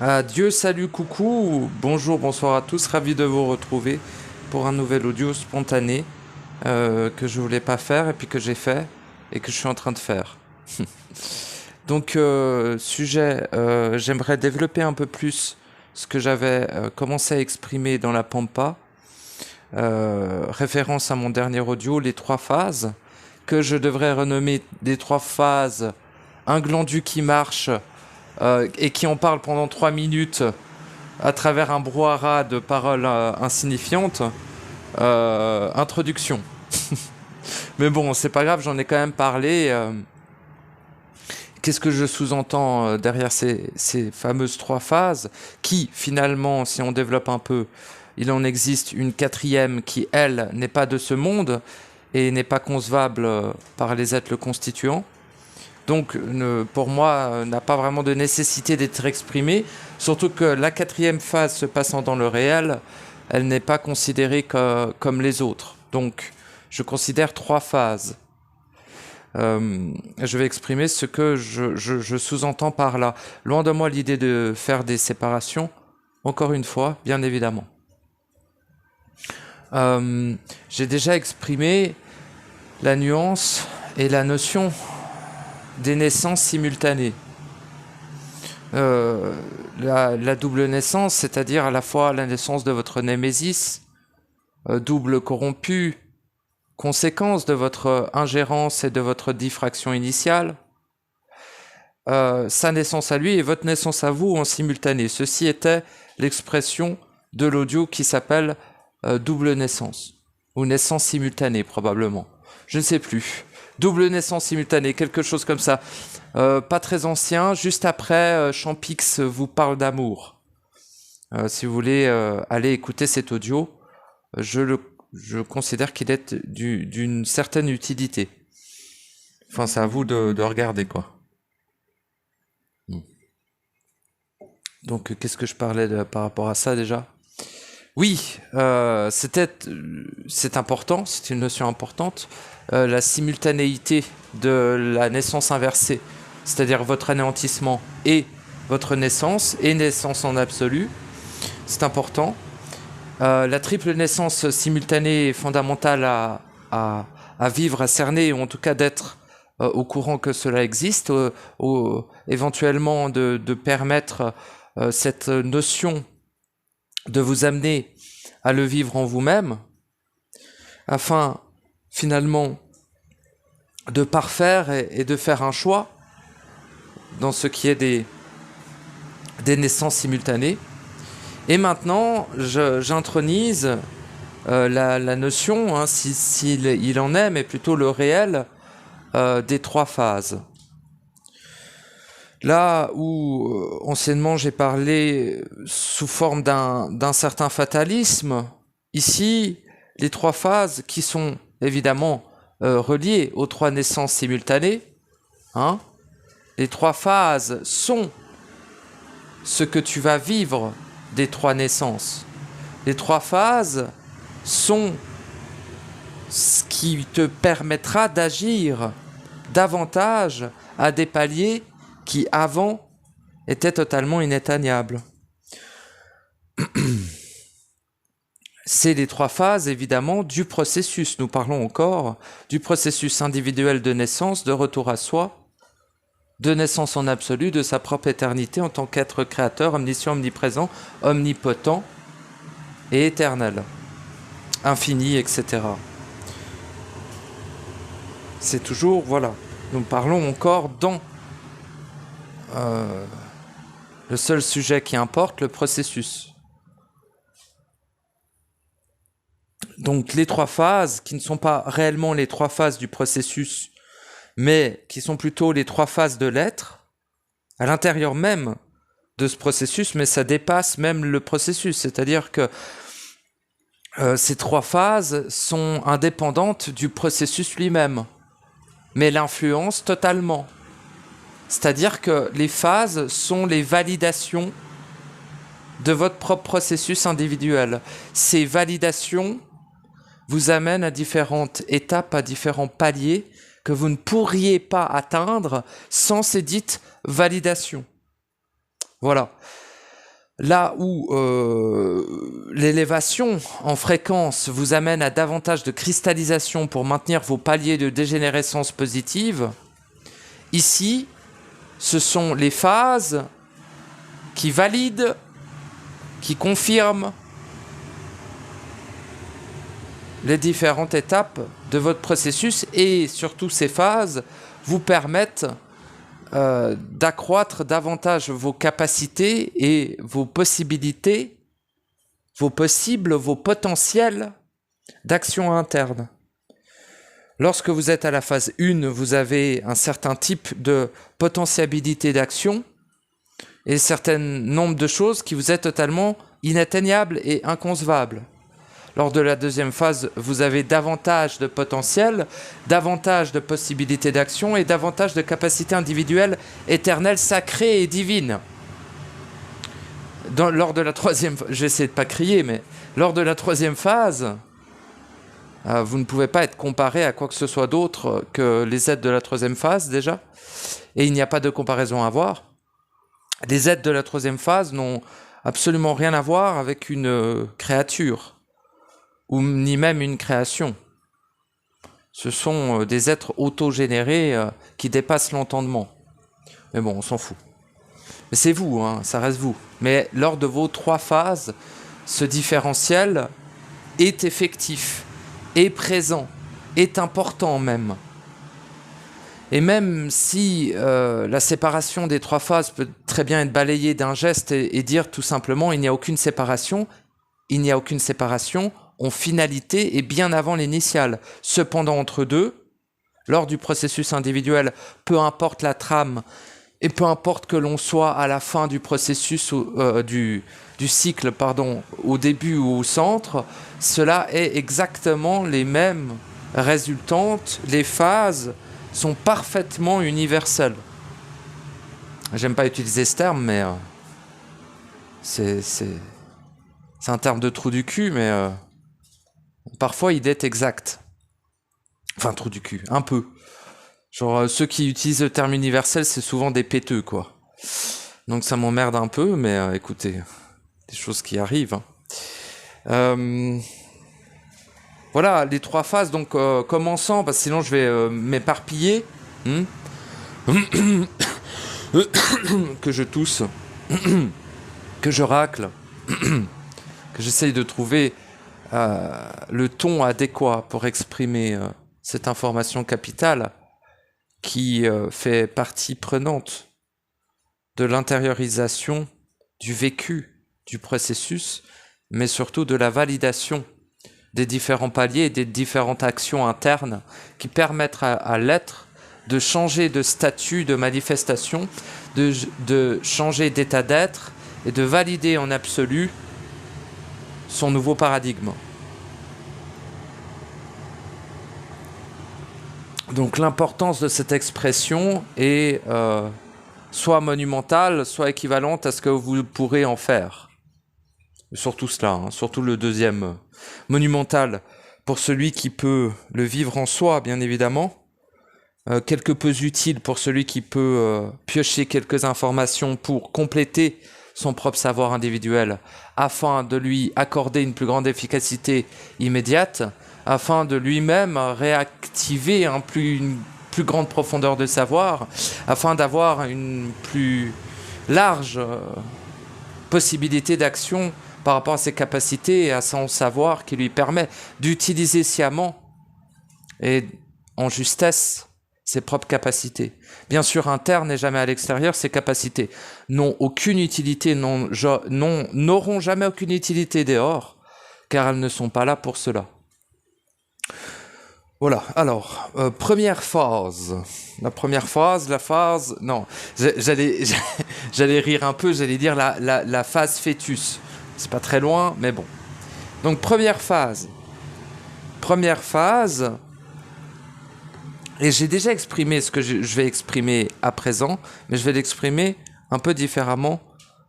Adieu, salut, coucou, bonjour, bonsoir à tous, ravi de vous retrouver pour un nouvel audio spontané que je voulais pas faire et puis que j'ai fait et que je suis en train de faire. Donc, sujet, j'aimerais développer un peu plus ce que j'avais commencé à exprimer dans la Pampa, référence à mon dernier audio, les trois phases, que je devrais renommer les trois phases, un glandu qui marche et qui en parle pendant 3 minutes à travers un brouhaha de paroles insignifiantes. Introduction. Mais bon, c'est pas grave, j'en ai quand même parlé. Qu'est-ce que je sous-entends derrière ces fameuses trois phases qui, finalement, si on développe un peu, il en existe une quatrième qui, elle, n'est pas de ce monde et n'est pas concevable par les êtres le constituant. Donc, pour moi, n'a pas vraiment de nécessité d'être exprimée, surtout que la quatrième phase se passant dans le réel, elle n'est pas considérée comme les autres. Donc, je considère trois phases. Je vais exprimer ce que je sous-entends par là. Loin de moi l'idée de faire des séparations, encore une fois, bien évidemment. J'ai déjà exprimé la nuance et la notion des naissances simultanées. La double naissance, c'est-à-dire à la fois la naissance de votre némésis, double corrompu, conséquence de votre ingérence et de votre diffraction initiale, sa naissance à lui et votre naissance à vous en simultané. Ceci était l'expression de l'audio qui s'appelle double naissance, ou naissance simultanée probablement. Je ne sais plus. Double naissance simultanée, quelque chose comme ça. Pas très ancien, juste après Champix vous parle d'amour. Si vous voulez aller écouter cet audio, je considère qu'il est d'une certaine utilité. Enfin, c'est à vous de regarder, quoi. Donc, qu'est-ce que je parlais par rapport à ça, déjà ? Oui, c'est important, c'est une notion importante, la simultanéité de la naissance inversée, c'est-à-dire votre anéantissement et votre naissance, et naissance en absolu, c'est important. La triple naissance simultanée est fondamentale à vivre, à cerner, ou en tout cas d'être au courant que cela existe, éventuellement de permettre cette notion de vous amener à le vivre en vous-même, afin finalement de parfaire et de faire un choix dans ce qui est des naissances simultanées. Et maintenant, j'intronise la notion, hein, s'il en est, mais plutôt le réel, des trois phases. Là où anciennement j'ai parlé sous forme d'un certain fatalisme, ici, les trois phases qui sont évidemment reliées aux trois naissances simultanées, hein, les trois phases sont ce que tu vas vivre des trois naissances. Les trois phases sont ce qui te permettra d'agir davantage à des paliers qui avant étaient totalement inatteignables. C'est les trois phases, évidemment, du processus. Nous parlons encore du processus individuel de naissance, de retour à soi, de naissance en absolu, de sa propre éternité en tant qu'être créateur, omniscient, omniprésent, omnipotent et éternel, infini, etc. C'est toujours, voilà, nous parlons encore dans le seul sujet qui importe, le processus. Donc les trois phases, qui ne sont pas réellement les trois phases du processus, mais qui sont plutôt les trois phases de l'être, à l'intérieur même de ce processus, mais ça dépasse même le processus, c'est-à-dire que ces trois phases sont indépendantes du processus lui-même, mais l'influencent totalement. C'est-à-dire que les phases sont les validations de votre propre processus individuel. Ces validations vous amènent à différentes étapes, à différents paliers que vous ne pourriez pas atteindre sans ces dites validations. Voilà. Là où l'élévation en fréquence vous amène à davantage de cristallisation pour maintenir vos paliers de dégénérescence positive, ici, ce sont les phases qui valident, qui confirment les différentes étapes de votre processus, et surtout ces phases vous permettent d'accroître davantage vos capacités et vos possibilités, vos possibles, vos potentiels d'action interne. Lorsque vous êtes à la phase 1, vous avez un certain type de potentialité d'action et un certain nombre de choses qui vous est totalement inatteignable et inconcevable. Lors de la deuxième phase, vous avez davantage de potentiel, davantage de possibilités d'action et davantage de capacités individuelles, éternelles, sacrées et divines. Lors de la troisième, je vais essayer de ne pas crier, mais lors de la troisième phase, vous ne pouvez pas être comparé à quoi que ce soit d'autre que les êtres de la troisième phase déjà, et il n'y a pas de comparaison à avoir. Les êtres de la troisième phase n'ont absolument rien à voir avec une créature, ou ni même une création. Ce sont des êtres autogénérés qui dépassent l'entendement. Mais bon, on s'en fout. Mais c'est vous, hein, ça reste vous. Mais lors de vos 3 phases, ce différentiel est effectif, est présent, est important même. Et même si la séparation des 3 phases peut très bien être balayée d'un geste et dire tout simplement il n'y a aucune séparation, en finalité et bien avant l'initiale. Cependant, entre deux, lors du processus individuel, peu importe la trame, et peu importe que l'on soit à la fin du processus, du cycle, au début ou au centre, cela est exactement les mêmes résultantes. Les phases sont parfaitement universelles. J'aime pas utiliser ce terme, mais c'est un terme de trou du cul, mais parfois il est exact. Enfin, trou du cul, un peu. Genre, ceux qui utilisent le terme universel, c'est souvent des péteux, quoi. Donc ça m'emmerde un peu, mais écoutez, des choses qui arrivent. Voilà, les 3 phases, donc commençant, parce que sinon je vais m'éparpiller. Que je tousse, que je racle, que j'essaye de trouver le ton adéquat pour exprimer cette information capitale qui fait partie prenante de l'intériorisation du vécu du processus, mais surtout de la validation des différents paliers et des différentes actions internes qui permettent à l'être de changer de statut, de manifestation, de changer d'état d'être et de valider en absolu son nouveau paradigme. Donc l'importance de cette expression est soit monumentale, soit équivalente à ce que vous pourrez en faire. Surtout cela, hein, surtout le deuxième. Monumental pour celui qui peut le vivre en soi, bien évidemment. Quelque peu utile pour celui qui peut piocher quelques informations pour compléter son propre savoir individuel, afin de lui accorder une plus grande efficacité immédiate, afin de lui-même réactiver une plus grande profondeur de savoir, afin d'avoir une plus large possibilité d'action par rapport à ses capacités et à son savoir qui lui permet d'utiliser sciemment et en justesse ses propres capacités. Bien sûr, interne et jamais à l'extérieur, ces capacités n'ont aucune utilité, n'auront jamais aucune utilité dehors, car elles ne sont pas là pour cela. Voilà, alors, première phase. La phase... Non, j'allais rire un peu, j'allais dire la phase fœtus. C'est pas très loin, mais bon. Donc, première phase. Et j'ai déjà exprimé ce que je vais exprimer à présent, mais je vais l'exprimer un peu différemment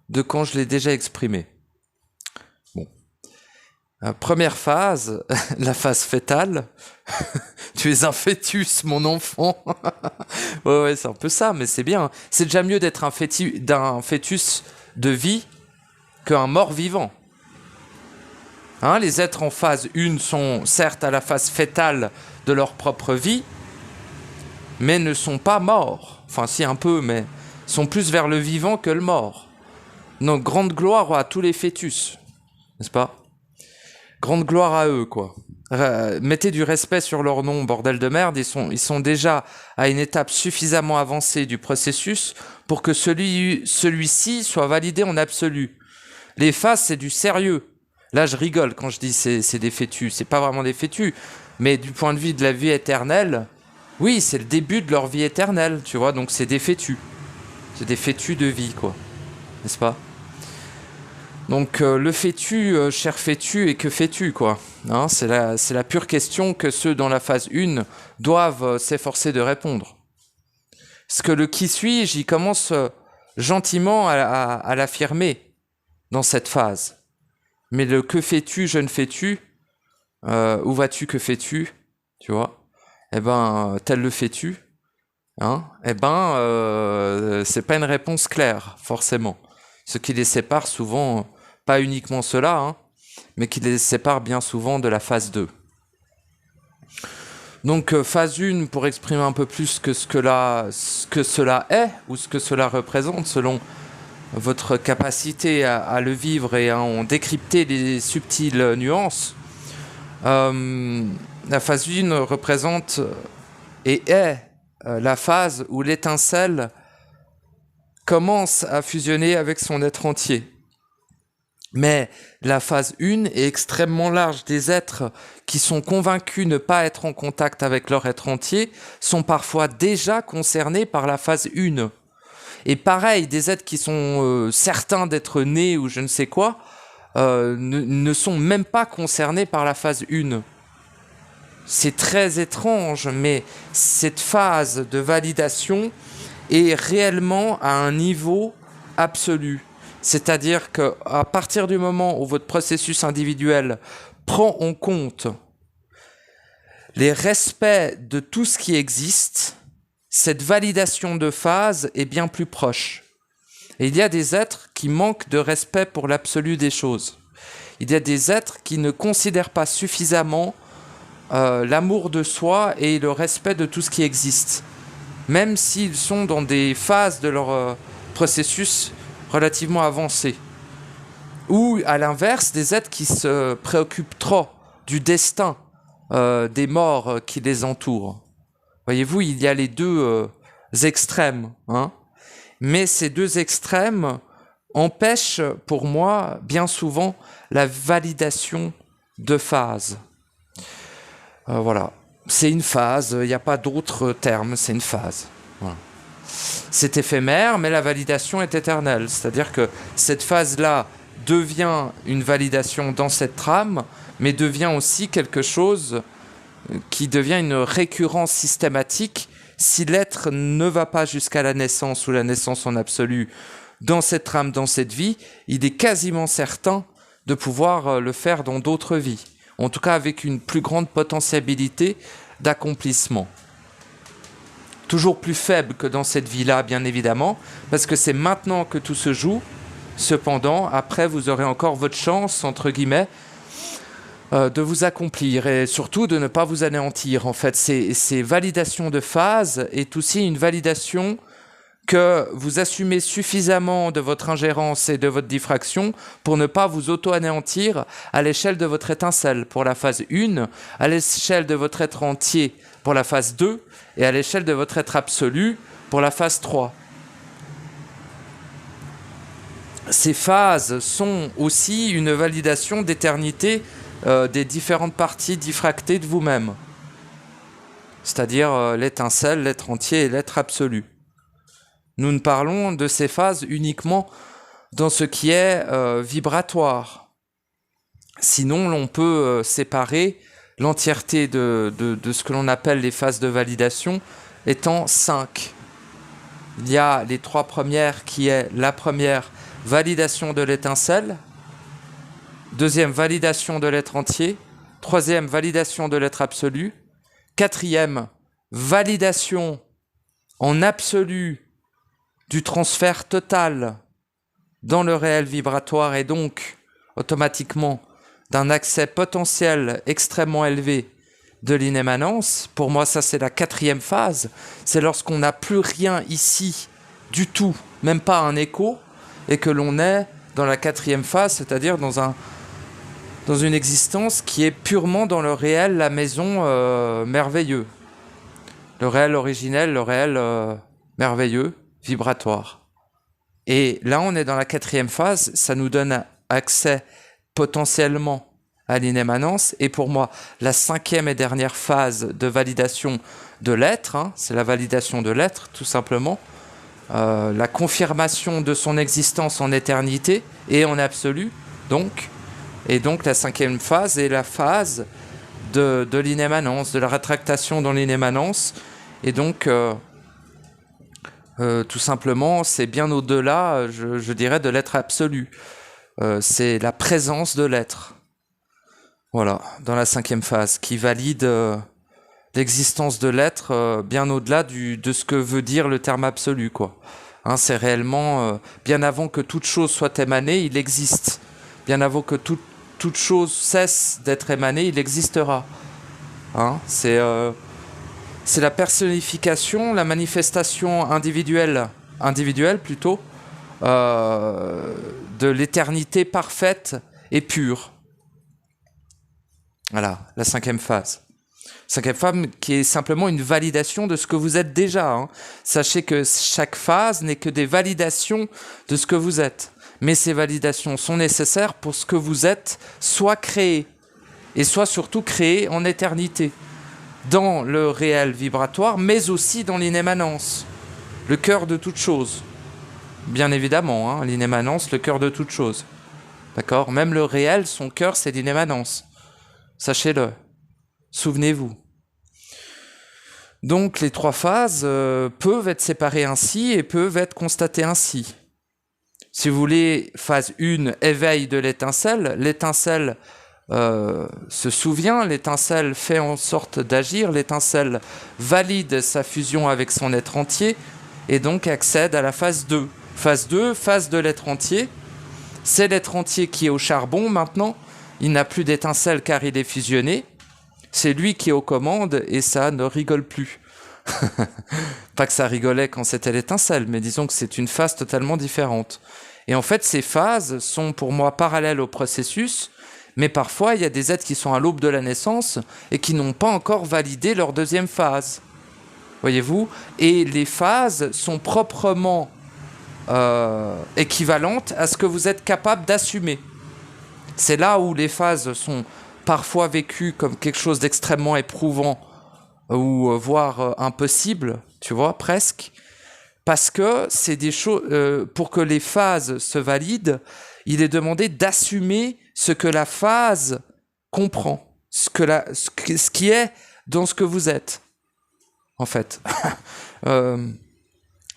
de quand je l'ai déjà exprimé. Bon. Première phase, la phase fœtale. Tu es un fœtus, mon enfant. ouais, c'est un peu ça, mais c'est bien. C'est déjà mieux d'être d'un fœtus de vie qu'un mort-vivant. Hein, les êtres en phase 1 sont certes à la phase fétale de leur propre vie, mais ne sont pas morts. Enfin, si, un peu, mais sont plus vers le vivant que le mort. Donc, grande gloire à tous les fœtus, n'est-ce pas? Grande gloire à eux, quoi. Mettez du respect sur leur nom, bordel de merde. Ils sont déjà à une étape suffisamment avancée du processus pour que celui-ci soit validé en absolu. Les phases, c'est du sérieux. Là, je rigole quand je dis c'est des fœtus. C'est pas vraiment des fœtus, mais du point de vue de la vie éternelle, oui, c'est le début de leur vie éternelle, tu vois. Donc, c'est des fœtus. C'est des fœtus de vie, quoi. N'est-ce pas? Donc le fœtu, cher fœtu, et que fais-tu, quoi, hein, c'est la pure question que ceux dans la phase 1 doivent s'efforcer de répondre. Parce que le qui suis-je, il commence gentiment à l'affirmer dans cette phase. Mais le que fais-tu, jeune fais-tu, où vas-tu, que fais-tu, tu vois, eh ben, tel le fais-tu, hein, eh ben, c'est pas une réponse claire, forcément. Ce qui les sépare souvent... Pas uniquement cela, hein, mais qui les sépare bien souvent de la phase 2. Donc, phase 1, pour exprimer un peu plus ce que cela est, ou ce que cela représente, selon votre capacité à le vivre et à en décrypter les subtiles nuances. La phase 1 représente et est la phase où l'étincelle commence à fusionner avec son être entier. Mais la phase 1 est extrêmement large. Des êtres qui sont convaincus de ne pas être en contact avec leur être entier sont parfois déjà concernés par la phase 1. Et pareil, des êtres qui sont certains d'être nés ou je ne sais quoi, ne sont même pas concernés par la phase 1. C'est très étrange, mais cette phase de validation est réellement à un niveau absolu. C'est-à-dire qu'à partir du moment où votre processus individuel prend en compte les respects de tout ce qui existe, cette validation de phase est bien plus proche. Et il y a des êtres qui manquent de respect pour l'absolu des choses. Il y a des êtres qui ne considèrent pas suffisamment l'amour de soi et le respect de tout ce qui existe, même s'ils sont dans des phases de leur processus relativement avancé. Ou à l'inverse, des êtres qui se préoccupent trop du destin des morts qui les entourent. Voyez-vous, il y a les deux extrêmes, hein. Mais ces deux extrêmes empêchent pour moi bien souvent la validation de phase. Voilà, c'est une phase, il n'y a pas d'autre terme, c'est une phase. Voilà. C'est éphémère, mais la validation est éternelle. C'est-à-dire que cette phase-là devient une validation dans cette trame, mais devient aussi quelque chose qui devient une récurrence systématique si l'être ne va pas jusqu'à la naissance ou la naissance en absolu dans cette trame, dans cette vie, il est quasiment certain de pouvoir le faire dans d'autres vies. En tout cas avec une plus grande potentialité d'accomplissement. Toujours plus faible que dans cette vie-là, bien évidemment, parce que c'est maintenant que tout se joue. Cependant, après, vous aurez encore votre chance, entre guillemets, de vous accomplir et surtout de ne pas vous anéantir. En fait, ces validations de phase est aussi une validation que vous assumez suffisamment de votre ingérence et de votre diffraction pour ne pas vous auto-anéantir à l'échelle de votre étincelle pour la phase 1, à l'échelle de votre être entier pour la phase 2 et à l'échelle de votre être absolu pour la phase 3. Ces phases sont aussi une validation d'éternité des différentes parties diffractées de vous-même, c'est-à-dire l'étincelle, l'être entier et l'être absolu. Nous ne parlons de ces phases uniquement dans ce qui est vibratoire. Sinon, l'on peut séparer l'entièreté de ce que l'on appelle les phases de validation étant 5. Il y a les 3 premières qui est la première, validation de l'étincelle, deuxième, validation de l'être entier, troisième, validation de l'être absolu, quatrième, validation en absolu du transfert total dans le réel vibratoire et donc automatiquement d'un accès potentiel extrêmement élevé de l'inémanence. Pour moi, ça c'est la 4e phase. C'est lorsqu'on n'a plus rien ici du tout, même pas un écho, et que l'on est dans la 4e phase, c'est-à-dire dans une existence qui est purement dans le réel, la maison merveilleux. Le réel originel, le réel merveilleux, vibratoire. Et là, on est dans la 4e phase, ça nous donne accès potentiellement à l'inémanence. Et pour moi, la 5e et dernière phase de validation de l'être, c'est la validation de l'être, tout simplement, la confirmation de son existence en éternité et en absolu, donc. Et donc, la 5e phase est la phase de l'inémanence, de la rétractation dans l'inémanence. Et donc, tout simplement, c'est bien au-delà, je dirais, de l'être absolu. C'est la présence de l'être. Voilà, dans la 5e phase, qui valide l'existence de l'être bien au-delà de ce que veut dire le terme absolu, quoi. C'est réellement, bien avant que toute chose soit émanée, il existe. Bien avant que toute chose cesse d'être émanée, il existera. C'est la personnification, la manifestation individuelle plutôt, de l'éternité parfaite et pure. Voilà, la 5e phase. 5e phase qui est simplement une validation de ce que vous êtes déjà. Sachez que chaque phase n'est que des validations de ce que vous êtes. Mais ces validations sont nécessaires pour ce que vous êtes, soit créé, et soit surtout créé en éternité, dans le réel vibratoire, mais aussi dans l'inémanence, le cœur de toute chose. Bien évidemment, l'inémanence, le cœur de toute chose. D'accord ? Même le réel, son cœur, c'est l'inémanence. Sachez-le. Souvenez-vous. Donc, les 3 phases peuvent être séparées ainsi et peuvent être constatées ainsi. Si vous voulez, phase 1, éveil de l'étincelle. L'étincelle se souvient, l'étincelle fait en sorte d'agir, l'étincelle valide sa fusion avec son être entier et donc accède à la phase 2. Phase 2, phase de l'être entier. C'est l'être entier qui est au charbon maintenant. Il n'a plus d'étincelle car il est fusionné. C'est lui qui est aux commandes et ça ne rigole plus. Pas que ça rigolait quand c'était l'étincelle, mais disons que c'est une phase totalement différente. Et en fait, ces phases sont pour moi parallèles au processus, mais parfois il y a des êtres qui sont à l'aube de la naissance et qui n'ont pas encore validé leur 2e phase. Voyez-vous ? Et les phases sont proprement équivalentes à ce que vous êtes capable d'assumer. C'est là où les phases sont parfois vécues comme quelque chose d'extrêmement éprouvant ou voire impossible, tu vois, presque. Parce que c'est des choses, pour que les phases se valident, il est demandé d'assumer ce que la phase comprend, ce qui est dans ce que vous êtes, en fait.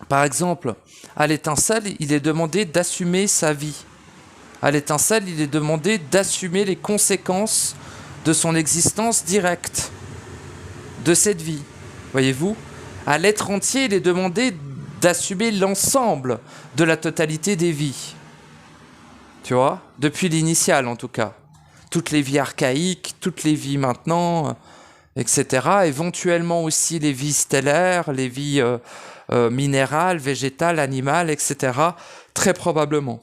Par exemple, à l'étincelle, il est demandé d'assumer sa vie. À l'étincelle, il est demandé d'assumer les conséquences de son existence directe, de cette vie. Voyez-vous ? À l'être entier, il est demandé d'assumer l'ensemble de la totalité des vies. Tu vois ? Depuis l'initiale, en tout cas. Toutes les vies archaïques, toutes les vies maintenant, etc. Éventuellement aussi les vies stellaires, les vies minérales, végétales, animales, etc. Très probablement.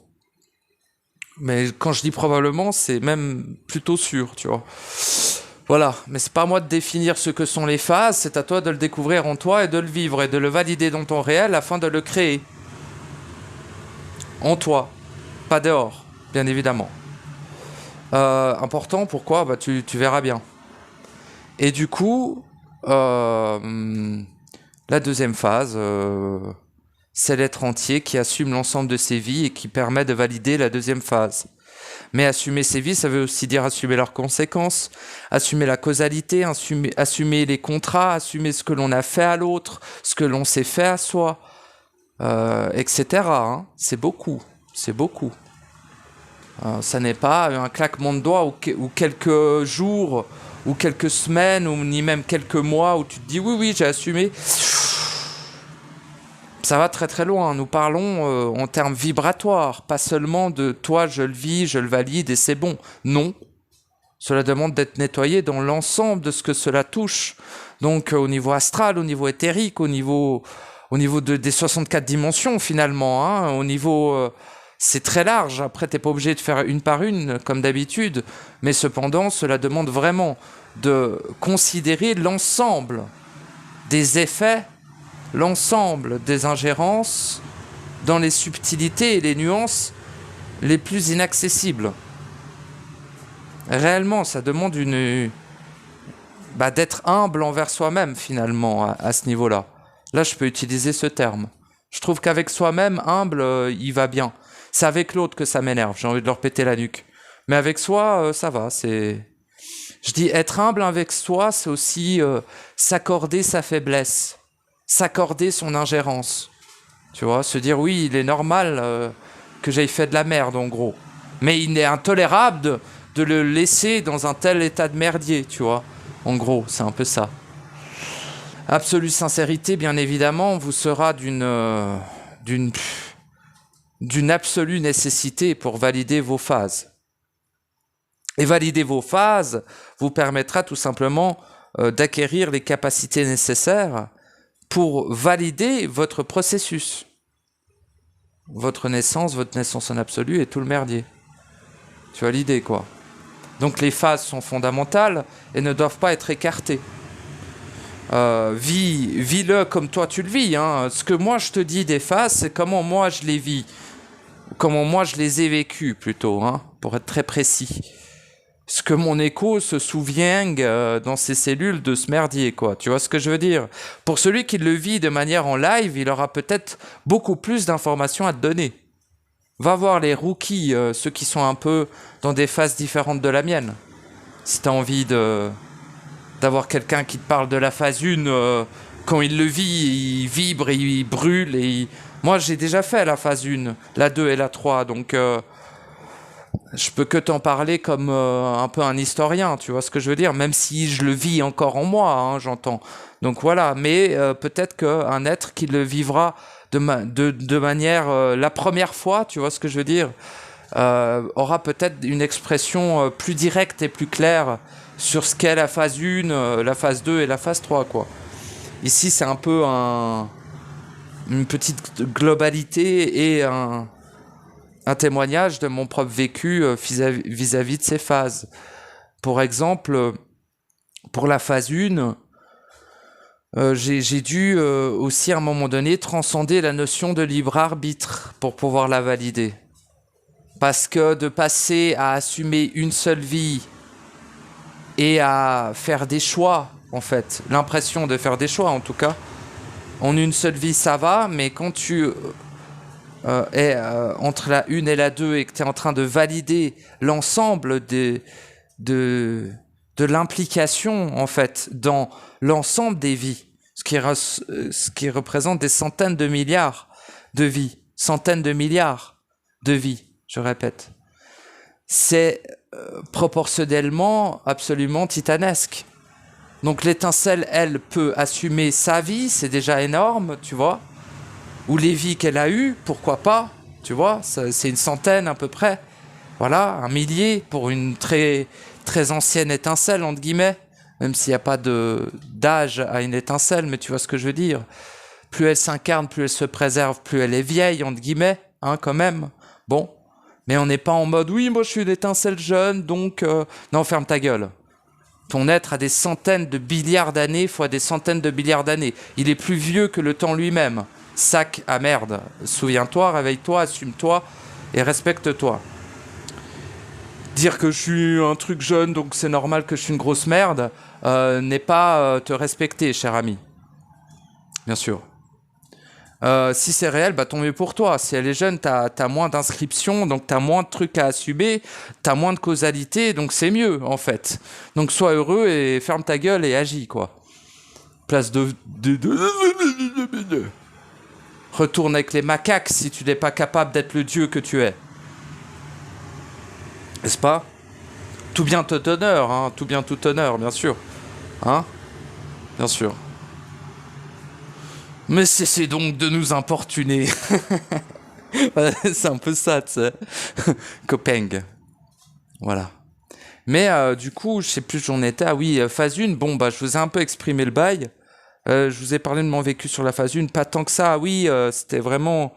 Mais quand je dis probablement, c'est même plutôt sûr, tu vois. Voilà, mais c'est pas à moi de définir ce que sont les phases, c'est à toi de le découvrir en toi et de le vivre et de le valider dans ton réel afin de le créer. En toi, pas dehors, bien évidemment. Important, pourquoi ? Tu verras bien. Et du coup, la 2e phase, c'est l'être entier qui assume l'ensemble de ses vies et qui permet de valider la 2e phase. Mais assumer ses vies, ça veut aussi dire assumer leurs conséquences, assumer la causalité, assumer les contrats, assumer ce que l'on a fait à l'autre, ce que l'on s'est fait à soi, etc. C'est beaucoup, c'est beaucoup. Ça n'est pas un claquement de doigts ou quelques jours, ou quelques semaines, ou ni même quelques mois où tu te dis oui, j'ai assumé. Ça va très très loin. Nous parlons en termes vibratoires, pas seulement de toi, je le vis, je le valide et c'est bon. Non. Cela demande d'être nettoyé dans l'ensemble de ce que cela touche. Donc au niveau astral, au niveau éthérique, des 64 dimensions finalement. Hein, au niveau... c'est très large. Après, t'es pas obligé de faire une par une, comme d'habitude. Mais cependant, cela demande vraiment de considérer l'ensemble des effets, l'ensemble des ingérences dans les subtilités et les nuances les plus inaccessibles. Réellement, ça demande d'être humble envers soi-même, finalement, à ce niveau-là. Là, je peux utiliser ce terme. Je trouve qu'avec soi-même, humble, il va bien. C'est avec l'autre que ça m'énerve, j'ai envie de leur péter la nuque. Mais avec soi, ça va, c'est... Je dis être humble avec soi, c'est aussi s'accorder sa faiblesse, s'accorder son ingérence. Tu vois, se dire, oui, il est normal que j'aille fait de la merde, en gros. Mais il est intolérable de le laisser dans un tel état de merdier, tu vois. En gros, c'est un peu ça. Absolue sincérité, bien évidemment, vous sera d'une absolue nécessité pour valider vos phases. Et valider vos phases vous permettra tout simplement d'acquérir les capacités nécessaires pour valider votre processus. Votre naissance en absolu et tout le merdier. Tu as l'idée, quoi. Donc les phases sont fondamentales et ne doivent pas être écartées. Vis-le comme toi tu le vis. Hein. Ce que moi je te dis des phases, c'est comment moi je les vis. Comment moi je les ai vécues plutôt, hein, pour être très précis. Ce que mon écho se souvient dans ses cellules de ce merdier, quoi. Tu vois ce que je veux dire? Pour celui qui le vit de manière en live, il aura peut-être beaucoup plus d'informations à te donner. Va voir les rookies, ceux qui sont un peu dans des phases différentes de la mienne. Si tu as envie d'avoir quelqu'un qui te parle de la phase 1, quand il le vit, il vibre, il brûle. Moi, j'ai déjà fait la phase 1, la 2 et la 3, donc je peux que t'en parler comme un peu un historien, tu vois ce que je veux dire, même si je le vis encore en moi, hein, j'entends. Donc voilà, mais peut-être qu'un être qui le vivra de manière la première fois, tu vois ce que je veux dire, aura peut-être une expression plus directe et plus claire sur ce qu'est la phase 1, la phase 2 et la phase 3, quoi. Ici, c'est un peu une petite globalité et un témoignage de mon propre vécu vis-à-vis de ces phases. Pour exemple, pour la phase 1, j'ai dû aussi à un moment donné transcender la notion de libre arbitre pour pouvoir la valider. Parce que de passer à assumer une seule vie et à faire des choix, en fait, l'impression de faire des choix en tout cas, en une seule vie ça va, mais quand tu es entre la 1 et la 2 et que tu es en train de valider l'ensemble de l'implication en fait dans l'ensemble des vies, ce qui représente des centaines de milliards de vies, centaines de milliards de vies, je répète. C'est proportionnellement absolument titanesque. Donc l'étincelle, elle, peut assumer sa vie, c'est déjà énorme, tu vois. Ou les vies qu'elle a eues, pourquoi pas, tu vois, c'est une centaine à peu près. Voilà, un millier pour une très, très ancienne étincelle, entre guillemets, même s'il n'y a pas d'âge à une étincelle, mais tu vois ce que je veux dire. Plus elle s'incarne, plus elle se préserve, plus elle est vieille, entre guillemets, hein, quand même. Bon, mais on n'est pas en mode, oui, moi je suis une étincelle jeune, donc... Non, ferme ta gueule. Ton être a des centaines de milliards d'années fois des centaines de milliards d'années. Il est plus vieux que le temps lui-même. Sac à merde. Souviens-toi, réveille-toi, assume-toi et respecte-toi. Dire que je suis un truc jeune, donc c'est normal que je suis une grosse merde, n'est pas te respecter, cher ami. Bien sûr. Si c'est réel, bah tant mieux pour toi. Si elle est jeune, t'as moins d'inscriptions, donc t'as moins de trucs à assumer, t'as moins de causalité, donc c'est mieux, en fait. Donc sois heureux et ferme ta gueule et agis, quoi. Place de... Retourne avec les macaques si tu n'es pas capable d'être le dieu que tu es. N'est-ce pas? Tout bien tout honneur, hein. Tout bien tout honneur, bien sûr. Hein? Bien sûr. Mais cessez donc de nous importuner. Ouais, c'est un peu ça, tu sais. Copeng. Voilà. Mais du coup, je sais plus où j'en étais. Ah oui, phase 1, bon, bah, je vous ai un peu exprimé le bail. Je vous ai parlé de mon vécu sur la phase 1, pas tant que ça. Oui, c'était vraiment...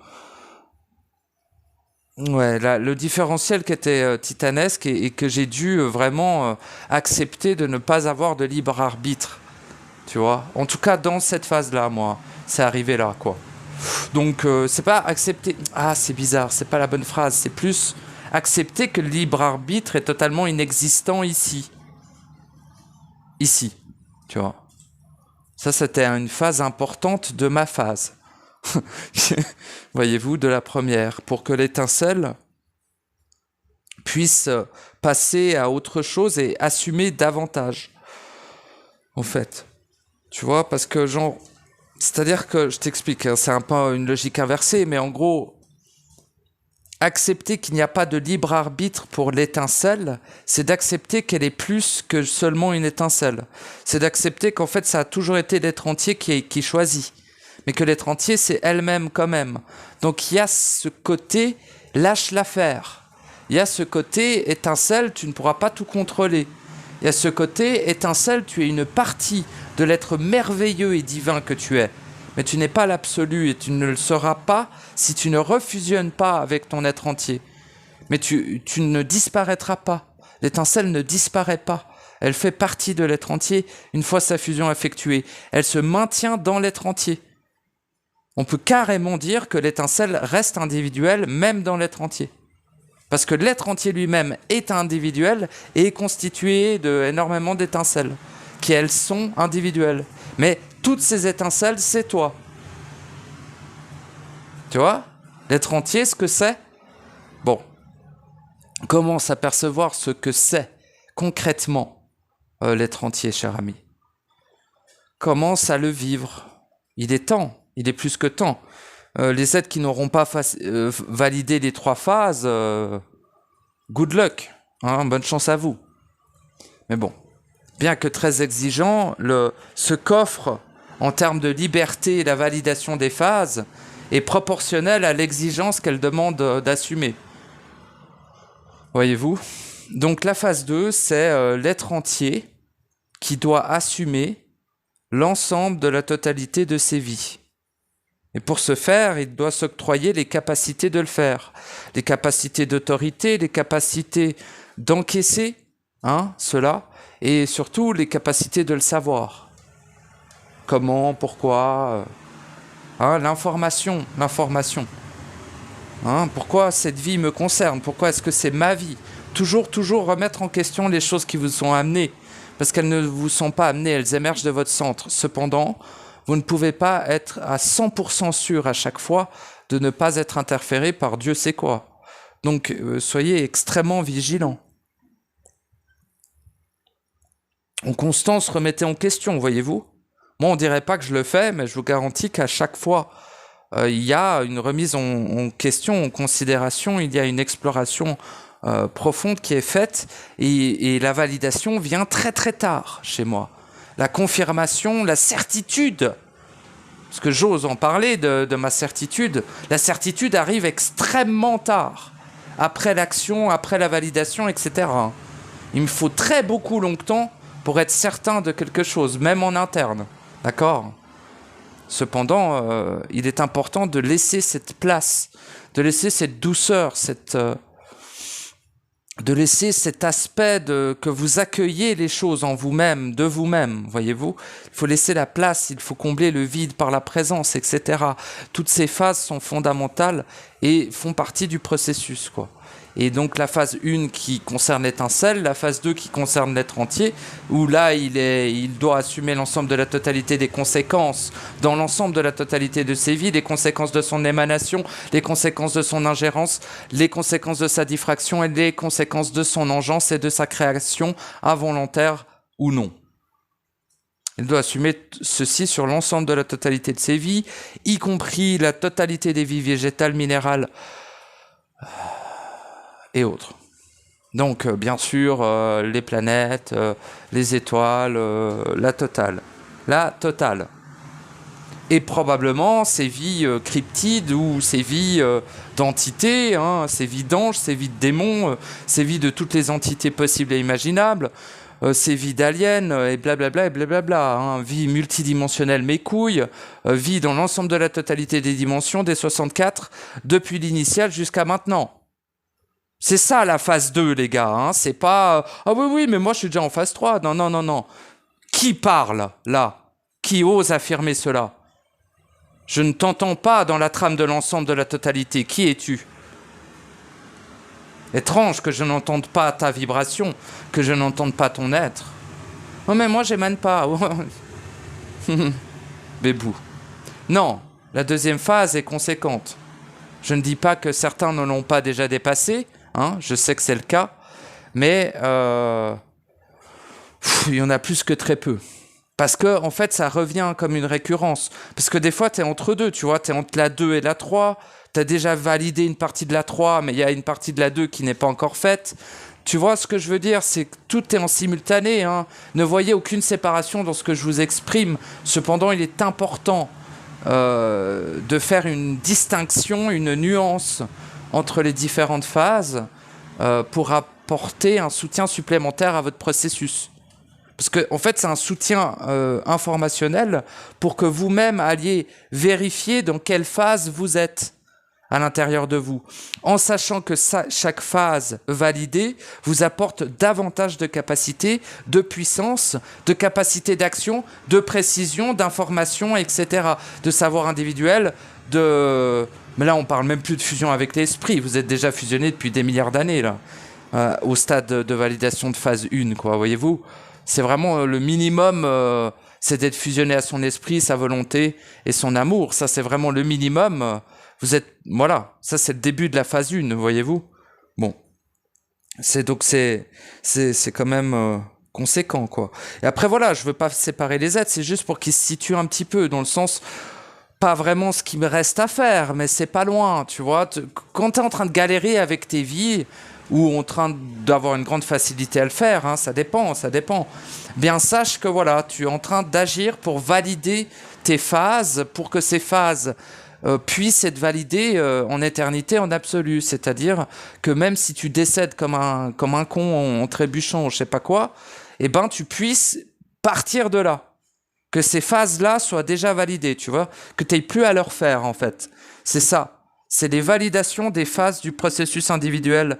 Ouais, le différentiel qui était titanesque et que j'ai dû vraiment accepter de ne pas avoir de libre arbitre. Tu vois? En tout cas, dans cette phase-là, moi, c'est arrivé là, quoi. Donc, c'est pas accepter... Ah, c'est bizarre, c'est pas la bonne phrase. C'est plus accepter que le libre arbitre est totalement inexistant ici. Ici, tu vois. Ça, c'était une phase importante de ma phase. Voyez-vous, de la première. Pour que l'étincelle puisse passer à autre chose et assumer davantage. En fait. Tu vois, parce que genre... C'est-à-dire que, je t'explique, hein, c'est un peu une logique inversée, mais en gros, accepter qu'il n'y a pas de libre arbitre pour l'étincelle, c'est d'accepter qu'elle est plus que seulement une étincelle. C'est d'accepter qu'en fait, ça a toujours été l'être entier qui choisit, mais que l'être entier, c'est elle-même quand même. Donc il y a ce côté lâche l'affaire. Il y a ce côté étincelle, tu ne pourras pas tout contrôler. Il y a ce côté étincelle, tu es une partie de l'être merveilleux et divin que tu es. Mais tu n'es pas l'absolu et tu ne le seras pas si tu ne refusionnes pas avec ton être entier. Mais tu ne disparaîtras pas. L'étincelle ne disparaît pas. Elle fait partie de l'être entier une fois sa fusion effectuée. Elle se maintient dans l'être entier. On peut carrément dire que l'étincelle reste individuelle même dans l'être entier. Parce que l'être entier lui-même est individuel et est constitué d'énormément d'étincelles, qui elles sont individuelles. Mais toutes ces étincelles, c'est toi. Tu vois? L'être entier, ce que c'est? Bon. Comment s'apercevoir ce que c'est concrètement l'être entier, cher ami? Commence à le vivre. Il est temps, il est plus que temps. Les êtres qui n'auront pas validé les 3 phases, good luck, hein, bonne chance à vous. Mais bon, bien que très exigeant, ce coffre, en termes de liberté et la validation des phases, est proportionnel à l'exigence qu'elle demande d'assumer. Voyez-vous? Donc la phase 2, c'est l'être entier qui doit assumer l'ensemble de la totalité de ses vies. Et pour ce faire, il doit s'octroyer les capacités de le faire. Les capacités d'autorité, les capacités d'encaisser cela, et surtout les capacités de le savoir. Comment, pourquoi, l'information. Pourquoi cette vie me concerne? Pourquoi est-ce que c'est ma vie? Toujours remettre en question les choses qui vous sont amenées, parce qu'elles ne vous sont pas amenées, elles émergent de votre centre. Cependant, vous ne pouvez pas être à 100% sûr à chaque fois de ne pas être interféré par Dieu sait quoi. Donc, soyez extrêmement vigilants. En constance, remettez en question, voyez-vous. Moi, on dirait pas que je le fais, mais je vous garantis qu'à chaque fois, il y a une remise en question, en considération, il y a une exploration profonde qui est faite, et la validation vient très très tard chez moi. La confirmation, la certitude, parce que j'ose en parler de ma certitude, la certitude arrive extrêmement tard, après l'action, après la validation, etc. Il me faut très beaucoup longtemps pour être certain de quelque chose, même en interne, d'accord? Cependant, il est important de laisser cette place, de laisser cette douceur, de laisser cet aspect que vous accueillez les choses en vous-même, de vous-même, voyez-vous. Il faut laisser la place, il faut combler le vide par la présence, etc. Toutes ces phases sont fondamentales et font partie du processus, quoi. Et donc la phase 1 qui concerne l'étincelle, la phase 2 qui concerne l'être entier, où là il doit assumer l'ensemble de la totalité des conséquences, dans l'ensemble de la totalité de ses vies, les conséquences de son émanation, les conséquences de son ingérence, les conséquences de sa diffraction et les conséquences de son engeance et de sa création, involontaire ou non. Il doit assumer ceci sur l'ensemble de la totalité de ses vies, y compris la totalité des vies végétales, minérales, et autres. Donc, bien sûr, les planètes, les étoiles, la totale. La totale. Et probablement ces vies cryptides ou ces vies d'entités, hein, ces vies d'anges, ces vies de démons, ces vies de toutes les entités possibles et imaginables, ces vies d'aliens et blablabla et blablabla, hein, vie multidimensionnelle mes couilles, vie dans l'ensemble de la totalité des dimensions des 64 depuis l'initiale jusqu'à maintenant. C'est ça la phase 2 les gars, hein, c'est pas ah oui mais moi je suis déjà en phase 3. Non non non non. Qui parle là? Qui ose affirmer cela? Je ne t'entends pas dans la trame de l'ensemble de la totalité. Qui es-tu? Étrange que je n'entende pas ta vibration, que je n'entende pas ton être. Oh mais moi j'émane pas. Bébou. Non, la deuxième phase est conséquente. Je ne dis pas que certains ne l'ont pas déjà dépassé, hein, je sais que c'est le cas, mais il y en a plus que très peu. Parce que, en fait, ça revient comme une récurrence. Parce que des fois, tu es entre deux, tu vois, tu es entre la 2 et la 3. Tu as déjà validé une partie de la 3, mais il y a une partie de la 2 qui n'est pas encore faite. Tu vois ce que je veux dire? C'est que tout est en simultané. Hein. Ne voyez aucune séparation dans ce que je vous exprime. Cependant, il est important de faire une distinction, une nuance entre les différentes phases pour apporter un soutien supplémentaire à votre processus. Parce que, en fait, c'est un soutien informationnel pour que vous-même alliez vérifier dans quelle phase vous êtes à l'intérieur de vous. En sachant que chaque phase validée vous apporte davantage de capacité, de puissance, de capacité d'action, de précision, d'information, etc. De savoir individuel, de... Mais là, on parle même plus de fusion avec l'esprit. Vous êtes déjà fusionné depuis des milliards d'années, là, au stade de validation de phase 1, quoi, voyez-vous? C'est vraiment le minimum, c'est d'être fusionné à son esprit, sa volonté et son amour. Ça, c'est vraiment le minimum. Vous êtes, voilà, ça c'est le début de la phase 1, voyez-vous. Bon, c'est quand même conséquent, quoi. Et après, voilà, je veux pas séparer les êtres, c'est juste pour qu'ils se situent un petit peu, dans le sens, pas vraiment ce qui me reste à faire, mais c'est pas loin, tu vois. Quand tu es en train de galérer avec tes vies, ou en train d'avoir une grande facilité à le faire, hein, ça dépend. Bien sache que voilà, tu es en train d'agir pour valider tes phases, pour que ces phases puissent être validées en éternité, en absolu. C'est-à-dire que même si tu décèdes comme un con en trébuchant, je sais pas quoi, eh ben tu puisses partir de là. Que ces phases-là soient déjà validées, tu vois, que tu n'aies plus à leur faire, en fait. C'est ça. C'est les validations des phases du processus individuel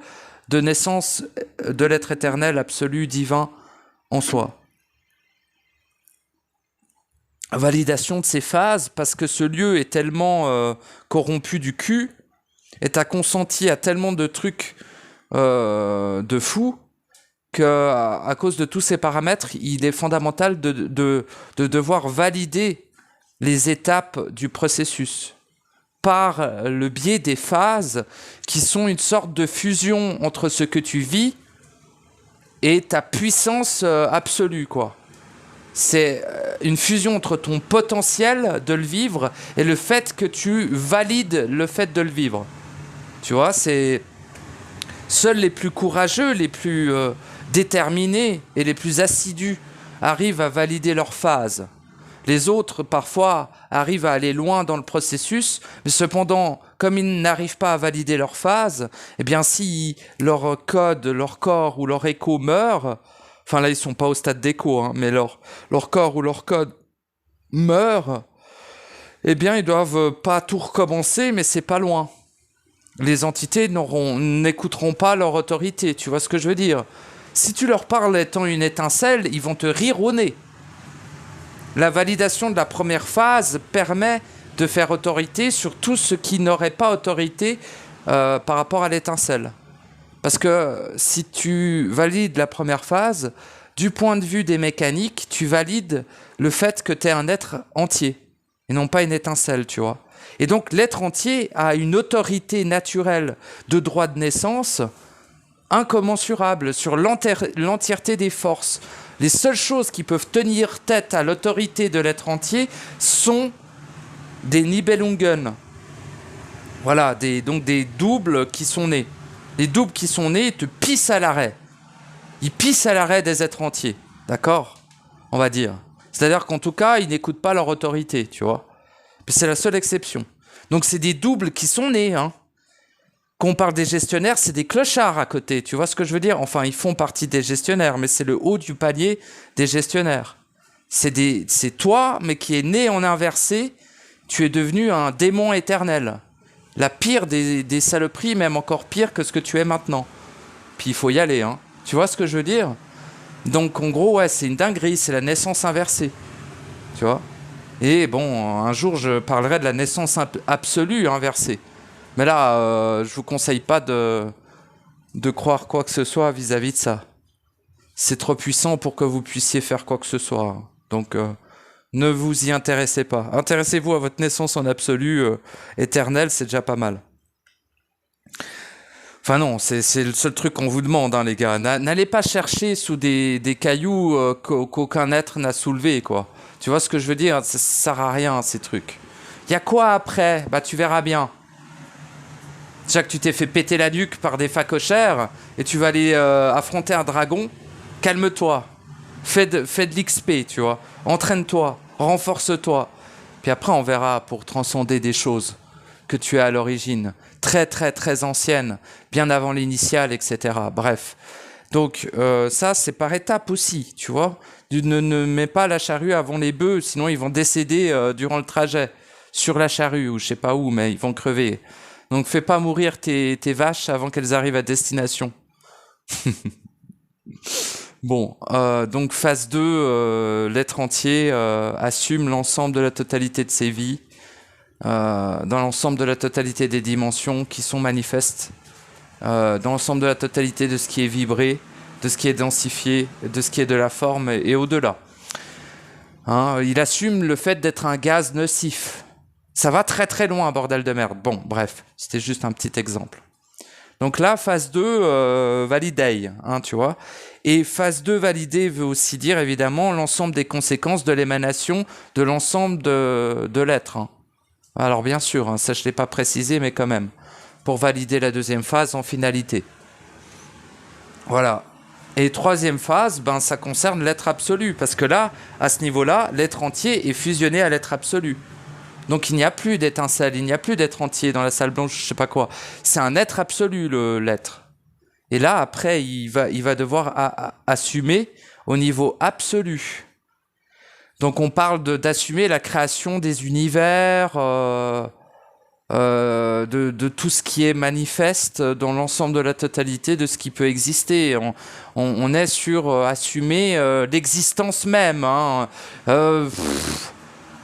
de naissance de l'être éternel, absolu, divin, en soi. Validation de ces phases, parce que ce lieu est tellement corrompu du cul, et t'as consenti à tellement de trucs de fous, que à cause de tous ces paramètres, il est fondamental de devoir valider les étapes du processus par le biais des phases qui sont une sorte de fusion entre ce que tu vis et ta puissance absolue, quoi. C'est une fusion entre ton potentiel de le vivre et le fait que tu valides le fait de le vivre. Tu vois, c'est... Seuls les plus courageux, les plus déterminés et les plus assidus arrivent à valider leur phase. Les autres, parfois, arrivent à aller loin dans le processus, mais cependant, comme ils n'arrivent pas à valider leur phase, eh bien, si leur code, leur corps ou leur écho meurt, enfin là, ils sont pas au stade d'écho, hein, mais leur corps ou leur code meurt, eh bien, ils doivent pas tout recommencer, mais c'est pas loin. Les entités n'écouteront pas leur autorité, tu vois ce que je veux dire? Si tu leur parles étant une étincelle, ils vont te rire au nez. La validation de la première phase permet de faire autorité sur tout ce qui n'aurait pas autorité par rapport à l'étincelle. Parce que si tu valides la première phase, du point de vue des mécaniques, tu valides le fait que tu es un être entier, et non pas une étincelle, tu vois. Et donc l'être entier a une autorité naturelle de droit de naissance incommensurable sur l'entièreté des forces. Les seules choses qui peuvent tenir tête à l'autorité de l'être entier sont des Nibelungen. Voilà, donc des doubles qui sont nés. Les doubles qui sont nés te pissent à l'arrêt. Ils pissent à l'arrêt des êtres entiers. D'accord? On va dire. C'est-à-dire qu'en tout cas, ils n'écoutent pas leur autorité, tu vois. C'est la seule exception. Donc c'est des doubles qui sont nés. Hein. Quand on parle des gestionnaires, c'est des clochards à côté. Tu vois ce que je veux dire? Enfin, ils font partie des gestionnaires, mais c'est le haut du palier des gestionnaires. C'est toi, mais qui est né en inversé. Tu es devenu un démon éternel. La pire des saloperies, même encore pire que ce que tu es maintenant. Puis il faut y aller. Hein. Tu vois ce que je veux dire? Donc en gros, ouais, c'est une dinguerie. C'est la naissance inversée. Tu vois? Et bon, un jour, je parlerai de la naissance absolue inversée. Mais là, je vous conseille pas de croire quoi que ce soit vis-à-vis de ça. C'est trop puissant pour que vous puissiez faire quoi que ce soit. Donc, ne vous y intéressez pas. Intéressez-vous à votre naissance en absolu éternelle, c'est déjà pas mal. Enfin non, c'est le seul truc qu'on vous demande, hein, les gars. N'allez pas chercher sous des cailloux qu'aucun être n'a soulevé, quoi. Tu vois ce que je veux dire? Ça sert à rien, ces trucs. Il y a quoi après? Bah, tu verras bien. Déjà que tu t'es fait péter la nuque par des facochères et tu vas aller affronter un dragon, calme-toi. Fais de l'XP, tu vois. Entraîne-toi, renforce-toi. Puis après, on verra pour transcender des choses que tu as à l'origine. Très, très, très anciennes, bien avant l'initiale, etc. Bref. Donc, ça, c'est par étapes aussi, tu vois. Ne mets pas la charrue avant les bœufs, sinon ils vont décéder durant le trajet. Sur la charrue, ou je sais pas où, mais ils vont crever. Donc, fais pas mourir tes vaches avant qu'elles arrivent à destination. Bon, donc phase 2, l'être entier assume l'ensemble de la totalité de ses vies, dans l'ensemble de la totalité des dimensions qui sont manifestes, dans l'ensemble de la totalité de ce qui est vibré, de ce qui est densifié, de ce qui est de la forme et au-delà. Hein, il assume le fait d'être un gaz nocif. Ça va très très loin, bordel de merde. Bon, bref, c'était juste un petit exemple. Donc là, phase 2, validée, hein, tu vois. Et phase 2 validée veut aussi dire, évidemment, l'ensemble des conséquences de l'émanation de l'ensemble de l'être. Hein. Alors bien sûr, hein, ça je ne l'ai pas précisé, mais quand même, pour valider la deuxième phase en finalité. Voilà. Et troisième phase, ben, ça concerne l'être absolu, parce que là, à ce niveau-là, l'être entier est fusionné à l'être absolu. Donc il n'y a plus d'étincelle, il n'y a plus d'être entier dans la salle blanche, je sais pas quoi. C'est un être absolu, l'être. Et là, après, il va devoir assumer au niveau absolu. Donc on parle d'assumer la création des univers, de tout ce qui est manifeste dans l'ensemble de la totalité de ce qui peut exister. On est sur assumer l'existence même. Hein.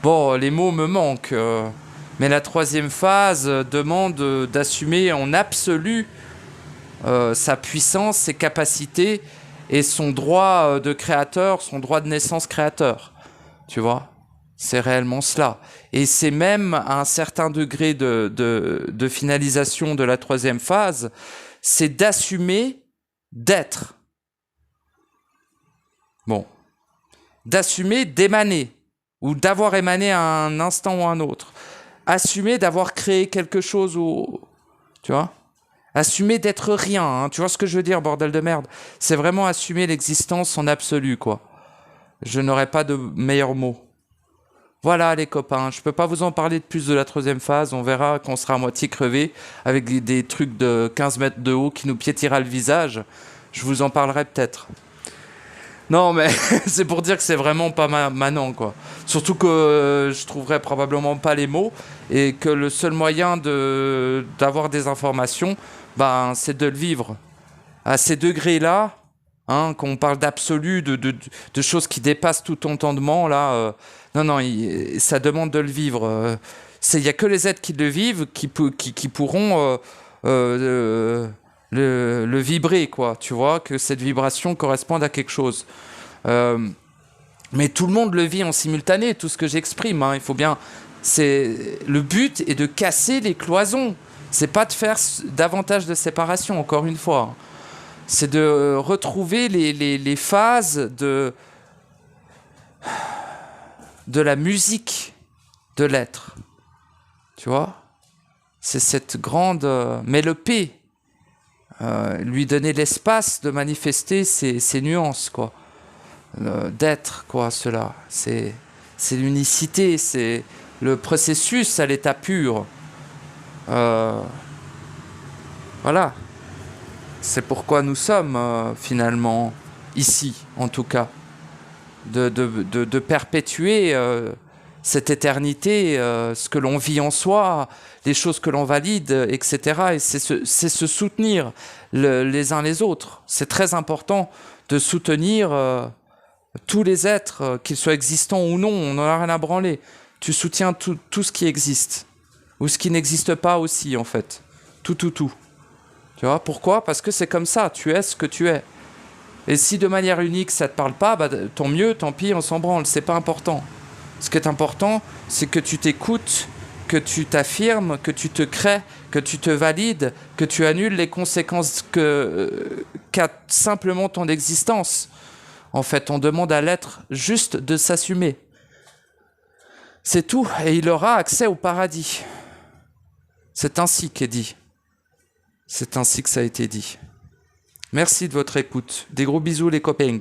Bon, les mots me manquent. Mais la troisième phase demande d'assumer en absolu sa puissance, ses capacités et son droit de créateur, son droit de naissance créateur. Tu vois ? C'est réellement cela. Et c'est même à un certain degré de finalisation de la troisième phase, c'est d'assumer d'être. Bon. D'assumer d'émaner, ou d'avoir émané à un instant ou à un autre. Assumer d'avoir créé quelque chose, ou... Tu vois ? Assumer d'être rien, hein. Tu vois ce que je veux dire, bordel de merde ? C'est vraiment assumer l'existence en absolu, quoi. Je n'aurais pas de meilleur mot. Voilà les copains, je peux pas vous en parler de plus de la troisième phase, on verra qu'on sera à moitié crevé avec des trucs de 15 mètres de haut qui nous piétira le visage. Je vous en parlerai peut-être. Non mais c'est pour dire que c'est vraiment pas manant quoi. Surtout que je trouverai probablement pas les mots et que le seul moyen d'avoir des informations, ben, c'est de le vivre. À ces degrés-là, hein, quand on parle d'absolu, de choses qui dépassent tout entendement, là, non, ça demande de le vivre. Il n'y a que les êtres qui le vivent qui pourront le vibrer, quoi. Tu vois, que cette vibration corresponde à quelque chose. Mais tout le monde le vit en simultané, tout ce que j'exprime. Hein, il faut bien. Le but est de casser les cloisons. C'est pas de faire davantage de séparation, encore une fois. C'est de retrouver les phases de la musique de l'être. Tu vois ? C'est cette grande mélopée. Lui donner l'espace de manifester ses nuances, quoi. D'être, quoi, cela. C'est l'unicité, c'est le processus à l'état pur. Voilà. C'est pourquoi nous sommes finalement ici, en tout cas. De perpétuer cette éternité, ce que l'on vit en soi, les choses que l'on valide, etc. Et c'est se soutenir les uns les autres. C'est très important de soutenir tous les êtres, qu'ils soient existants ou non, on n'en a rien à branler. Tu soutiens tout ce qui existe, ou ce qui n'existe pas aussi, en fait. Tout. Tu vois, pourquoi? Parce que c'est comme ça, tu es ce que tu es. Et si de manière unique ça te parle pas, bah, tant mieux, tant pis, on s'en branle, c'est pas important. Ce qui est important, c'est que tu t'écoutes, que tu t'affirmes, que tu te crées, que tu te valides, que tu annules les conséquences qu'a simplement ton existence. En fait, on demande à l'être juste de s'assumer. C'est tout, et il aura accès au paradis. C'est ainsi qu'est dit. C'est ainsi que ça a été dit. Merci de votre écoute. Des gros bisous les copains.